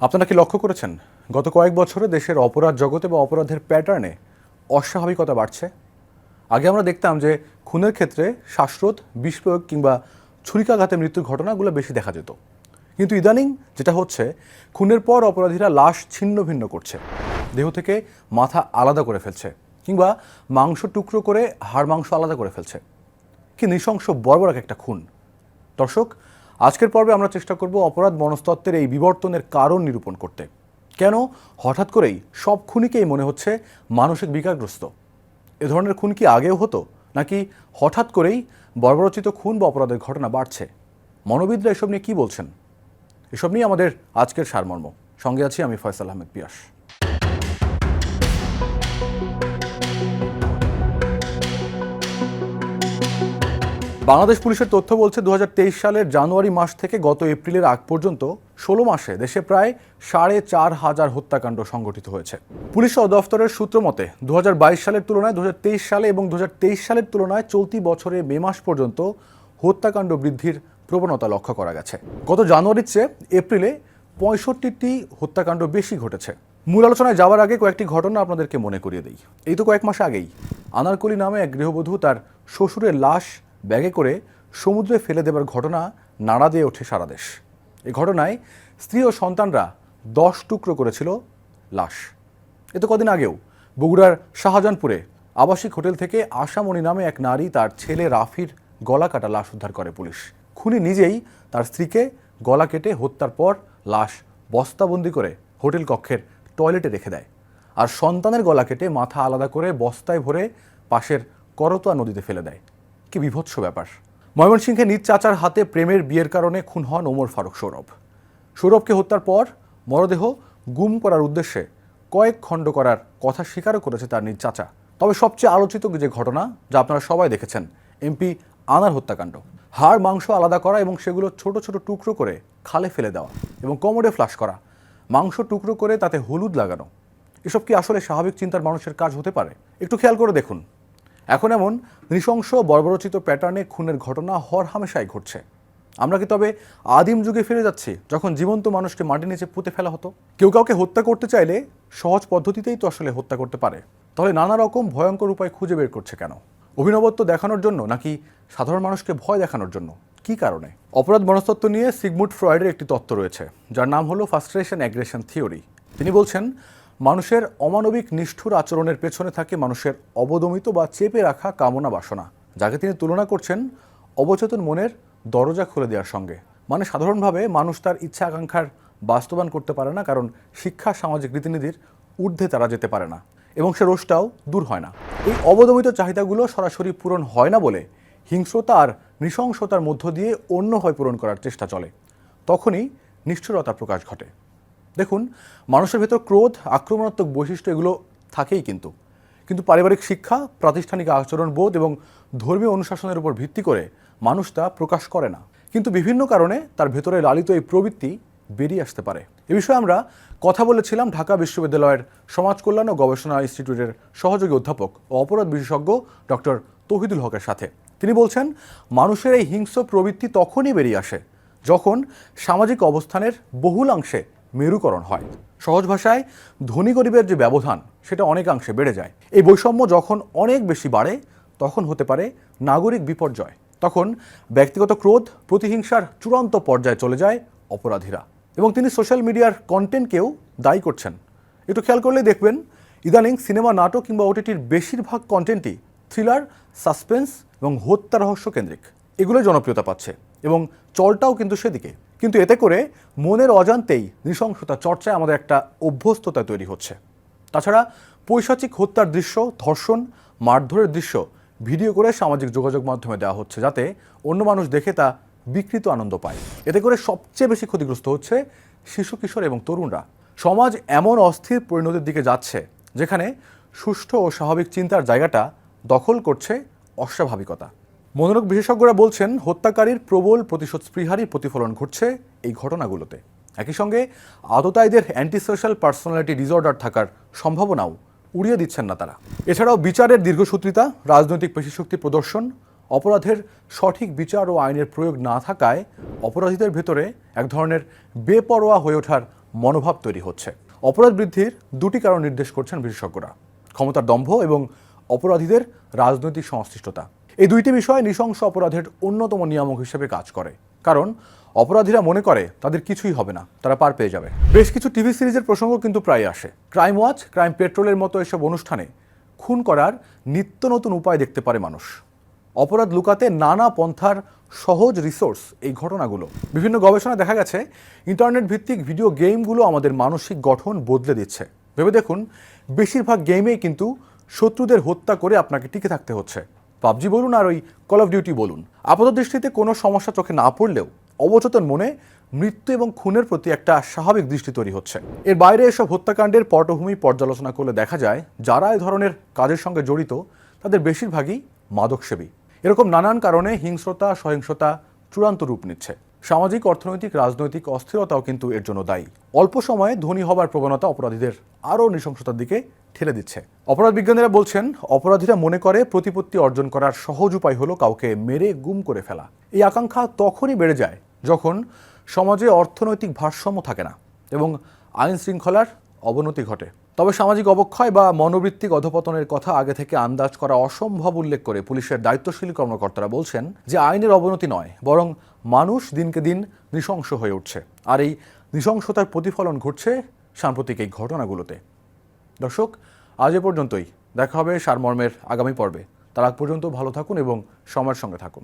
আপনারা কি লক্ষ্য করেছেন গত কয়েক বছরে দেশের অপরাধ জগতে বা অপরাধের প্যাটার্নে অস্বাভাবিকতা বাড়ছে? আগে আমরা দেখতাম যে খুনের ক্ষেত্রে শ্বাসরোধ, বিষ প্রয়োগ কিংবা ছুরিকাঘাতে মৃত্যুর ঘটনাগুলো বেশি দেখা যেত। কিন্তু ইদানিং যেটা হচ্ছে, খুনের পর অপরাধীরা লাশ ছিন্ন ভিন্ন করছে, দেহ থেকে মাথা আলাদা করে ফেলছে কিংবা মাংস টুকরো করে হাড় মাংস আলাদা করে ফেলছে। কি নৃশংস বর্বরক একটা খুন! দর্শক, আজকের পর্বে আমরা চেষ্টা করব অপরাধ মনস্তত্ত্বের এই বিবর্তনের কারণ নিরূপণ করতে। কেন হঠাৎ করেই সব খুনিকেই মনে হচ্ছে মানসিক বিকারগ্রস্ত? এ ধরনের খুন কি আগেও হতো, নাকি হঠাৎ করেই বর্বরচিত খুন বা অপরাধের ঘটনা বাড়ছে? মনোবিদরা এসব নিয়ে কী বলছেন? এসব নিয়ে আমাদের আজকের সারমর্ম। সঙ্গে আছি আমি ফয়সাল আহমেদ পিয়াস। বাংলাদেশ পুলিশের তথ্য বলছে 2023 সালের জানুয়ারি মাস থেকে গত এপ্রিলের আগ পর্যন্ত 16 মাসে দেশে প্রায় 4,500 হত্যাকাণ্ড সংঘটিত হয়েছে। পুলিশ দফতরের সূত্র মতে 2022 সালের তুলনায় 2023 সালে এবং 2023 সালের তুলনায় চলতি বছরে মে মাস পর্যন্ত হত্যাকাণ্ড বৃদ্ধির প্রবণতা লক্ষ্য করা গেছে। গত জানুয়ারির চেয়ে এপ্রিলে 65টি হত্যাকাণ্ড বেশি ঘটেছে। মূল আলোচনায় যাওয়ার আগে কয়েকটি ঘটনা আপনাদেরকে মনে করিয়ে দিই। এই তো কয়েক মাস আগেই আনারকলি নামে এক গৃহবধূ তার শ্বশুরের লাশ ব্যাগে করে সমুদ্রে ফেলে দেবার ঘটনা নাড়া দিয়ে ওঠে সারা দেশ। এই ঘটনায় স্ত্রী ও সন্তানরা 10 টুকরো করেছিল লাশ। এ তো কদিন আগেও বগুড়ার শাহজাহানপুরে আবাসিক হোটেল থেকে আশামণি নামে এক নারী তার ছেলে রাফির গলা কাটা লাশ উদ্ধার করে পুলিশ। খুনি নিজেই তার স্ত্রীকে গলা কেটে হত্যার পর লাশ বস্তাবন্দি করে হোটেল কক্ষের টয়লেটে রেখে দেয়, আর সন্তানের গলা কেটে মাথা আলাদা করে বস্তায় ভরে পাশের করতোয়া নদীতে ফেলে দেয়। কি বিভৎস ব্যাপার! ময়মনসিংহে নিজ চাচার হাতে প্রেমের বিয়ের কারণে খুন হন ওমর ফারুক সৌরভ। সৌরভকে হত্যার পর মরদেহ গুম করার উদ্দেশ্যে কয়েক খণ্ড করার কথা স্বীকারও করেছে তার নিজ চাচা। তবে সবচেয়ে আলোচিত যে ঘটনা, যা আপনারা সবাই দেখেছেন, এমপি আনার হত্যাকাণ্ড। হাড় মাংস আলাদা করা এবং সেগুলো ছোট ছোট টুকরো করে খালে ফেলে দেওয়া এবং কোমরে ফ্লাশ করা, মাংস টুকরো করে তাতে হলুদ লাগানো, এসব কি আসলে স্বাভাবিক চিন্তার মানুষের কাজ হতে পারে? একটু খেয়াল করে দেখুন, এখন এমন নৃশংস বর্বরচিত প্যাটার্নে খুনের ঘটনা হরহামেশাই ঘটছে। আমরা কি তবে আদিম যুগে ফিরে যাচ্ছি, যখন জীবন্ত মানুষকে মাটির নিচে পুঁতে ফেলা হতো? কেউ কাউকে হত্যা করতে চাইলে সহজ পদ্ধতিতেই তো আসলে হত্যা করতে পারে। তাহলে নানা রকম ভয়ঙ্কর উপায় খুঁজে বের করছে কেন? অভিনবত্ব দেখানোর জন্য, নাকি সাধারণ মানুষকে ভয় দেখানোর জন্য? কি কারণে? অপরাধ মনস্তত্ত্ব নিয়ে সিগমুন্ড ফ্রয়েডের একটি তত্ত্ব রয়েছে, যার নাম হলো ফ্রাস্ট্রেশন অ্যাগ্রেশন থিওরি। তিনি বলছেন, মানুষের অমানবিক নিষ্ঠুর আচরণের পেছনে থাকে মানুষের অবদমিত বা চেপে রাখা কামনা বাসনা, যাকে তিনি তুলনা করছেন অবচেতন মনের দরজা খুলে দেওয়ার সঙ্গে। মানে সাধারণভাবে মানুষ তার ইচ্ছা আকাঙ্ক্ষার বাস্তবায়ন করতে পারে না, কারণ শিক্ষা, সামাজিক রীতিনীতির ঊর্ধ্বে তারা যেতে পারে না এবং সে রোষটাও দূর হয় না। এই অবদমিত চাহিদাগুলো সরাসরি পূরণ হয় না বলে হিংস্রতা আর নৃশংসতার মধ্য দিয়ে অন্যভাবে পূরণ করার চেষ্টা চলে। তখনই নিষ্ঠুরতার প্রকাশ ঘটে। দেখুন, মানুষের ভেতর ক্রোধ, আক্রমণাত্মক বৈশিষ্ট্য এগুলো থাকেই, কিন্তু পারিবারিক শিক্ষা, প্রাতিষ্ঠানিক আচরণবোধ এবং ধর্মীয় অনুশাসনের উপর ভিত্তি করে মানুষ তা প্রকাশ করে না। কিন্তু বিভিন্ন কারণে তার ভেতরে লালিত এই প্রবৃত্তি বেরিয়ে আসতে পারে। এ বিষয়ে আমরা কথা বলেছিলাম ঢাকা বিশ্ববিদ্যালয়ের সমাজ কল্যাণ ও গবেষণা ইনস্টিটিউটের সহযোগী অধ্যাপক ও অপরাধ বিশেষজ্ঞ ডক্টর তৌহিদুল হকের সাথে। তিনি বলছেন, মানুষের এই হিংস্র প্রবৃত্তি তখনই বেরিয়ে আসে যখন সামাজিক অবস্থানের বহুলাংশে মেরুকরণ হয়। সহজ ভাষায়, ধনী গরিবের যে ব্যবধান, সেটা অনেকাংশে বেড়ে যায়। এই বৈষম্য যখন অনেক বেশি বাড়ে, তখন হতে পারে নাগরিক বিপর্যয়। তখন ব্যক্তিগত ক্রোধ, প্রতিহিংসার চূড়ান্ত পর্যায়ে চলে যায় অপরাধীরা। এবং তিনি সোশ্যাল মিডিয়ার কন্টেন্টকেও দায়ী করছেন। একটু খেয়াল করলেই দেখবেন, ইদানিং সিনেমা, নাটক কিংবা ওটিটির বেশিরভাগ কন্টেন্টই থ্রিলার, সাসপেন্স এবং হত্যা রহস্য কেন্দ্রিক। এগুলো জনপ্রিয়তা পাচ্ছে এবং চলটাও কিন্তু সেদিকে। কিন্তু এতে করে মনের অজান্তেই নৃশংসতা চর্চায় আমাদের একটা অভ্যস্ততা তৈরি হচ্ছে। তাছাড়া পৈশাচিক হত্যার দৃশ্য, ধর্ষণ, মারধরের দৃশ্য ভিডিও করে সামাজিক যোগাযোগ মাধ্যমে দেওয়া হচ্ছে, যাতে অন্য মানুষ দেখে তা বিকৃত আনন্দ পায়। এতে করে সবচেয়ে বেশি ক্ষতিগ্রস্ত হচ্ছে শিশু, কিশোর এবং তরুণরা। সমাজ এমন অস্থির পরিণতির দিকে যাচ্ছে, যেখানে সুষ্ঠু ও স্বাভাবিক চিন্তার জায়গাটা দখল করছে অস্বাভাবিকতা। মনোরোগ বিশেষজ্ঞরা বলছেন, হত্যাকারীর প্রবল প্রতিশোধ স্পৃহারই প্রতিফলন ঘটছে এই ঘটনাগুলোতে। একই সঙ্গে আততায়ীদের অ্যান্টিসোশ্যাল পার্সোনালিটি ডিসঅর্ডার থাকার সম্ভাবনাও উড়িয়ে দিচ্ছেন না তারা। এছাড়াও বিচারের দীর্ঘসূত্রিতা, রাজনৈতিক পেশিশক্তি প্রদর্শন, অপরাধের সঠিক বিচার ও আইনের প্রয়োগ না থাকায় অপরাধীদের ভেতরে এক ধরনের বেপরোয়া হয়ে ওঠার মনোভাব তৈরি হচ্ছে। অপরাধ বৃদ্ধির দুটি কারণ নির্দেশ করছেন বিশেষজ্ঞরা: ক্ষমতার দম্ভ এবং অপরাধীদের রাজনৈতিক সংশ্লিষ্টতা। এই দুইটি বিষয় নৃশংস অপরাধের অন্যতম নিয়ামক হিসেবে কাজ করে, কারণ অপরাধীরা মনে করে তাদের কিছুই হবে না, তারা পার পেয়ে যাবে। বেশ কিছু টিভি সিরিজের প্রসঙ্গ কিন্তু প্রায় আসে। ক্রাইম ওয়াচ, ক্রাইম পেট্রোলের মতো এসব অনুষ্ঠানে খুন করার নিত্য নতুন উপায় দেখতে পারে মানুষ। অপরাধ লুকাতে নানা পন্থার সহজ রিসোর্স এই ঘটনাগুলো। বিভিন্ন গবেষণায় দেখা গেছে ইন্টারনেট ভিত্তিক ভিডিও গেমগুলো আমাদের মানসিক গঠন বদলে দিচ্ছে। ভেবে দেখুন, বেশিরভাগ গেমেই কিন্তু শত্রুদের হত্যা করে আপনাকে টিকে থাকতে হচ্ছে। পাবজি বলুন আর ওই কল অফ ডিউটি বলুন, আপাত দৃষ্টিতে কোনো সমস্যা চোখে না পড়লেও অবচেতন মনে মৃত্যু এবং খুনের প্রতি একটা স্বাভাবিক দৃষ্টি তৈরি হচ্ছে। এর বাইরে এসব হত্যাকাণ্ডের পটভূমি পর্যালোচনা করলে দেখা যায় যারা এই ধরনের কাজের সঙ্গে জড়িত তাদের বেশিরভাগই মাদকসেবী। এরকম নানান কারণে হিংস্রতা, সহিংসতা চূড়ান্ত রূপ নিচ্ছে। সামাজিক, অর্থনৈতিক, রাজনৈতিক অস্থিরতাও কিন্তু এর জন্য দায়ী। অল্প সময়ে ধনী হবার প্রবণতা অপরাধীদের আরও নৃশংসতার দিকে ঠেলে দিচ্ছে। অপরাধ বিজ্ঞানীরা বলছেন, অপরাধীরা মনে করে প্রতিপত্তি অর্জন করার সহজ উপায় হলো কাউকে মেরে গুম করে ফেলা। এই আকাঙ্ক্ষা তখনই বেড়ে যায় যখন সমাজে অর্থনৈতিক ভারসাম্য থাকে না এবং আইন শৃঙ্খলার অবনতি ঘটে। তবে সামাজিক অবক্ষয় বা মনোবৃত্তিক অধপতনের কথা আগে থেকে আন্দাজ করা অসম্ভব উল্লেখ করে পুলিশের দায়িত্বশীল কর্মকর্তারা বলছেন যে আইনের অবনতি নয়, বরং মানুষ দিনকে দিন নৃশংস হয়ে উঠছে। আর এই নৃশংসতার প্রতিফলন ঘটছে সাম্প্রতিক এই ঘটনাগুলোতে। দর্শক, আজ এ পর্যন্তই। দেখা হবে সারমর্মের আগামী পর্বে। তার আগ পর্যন্ত ভালো থাকুন এবং সময়ের সঙ্গে থাকুন।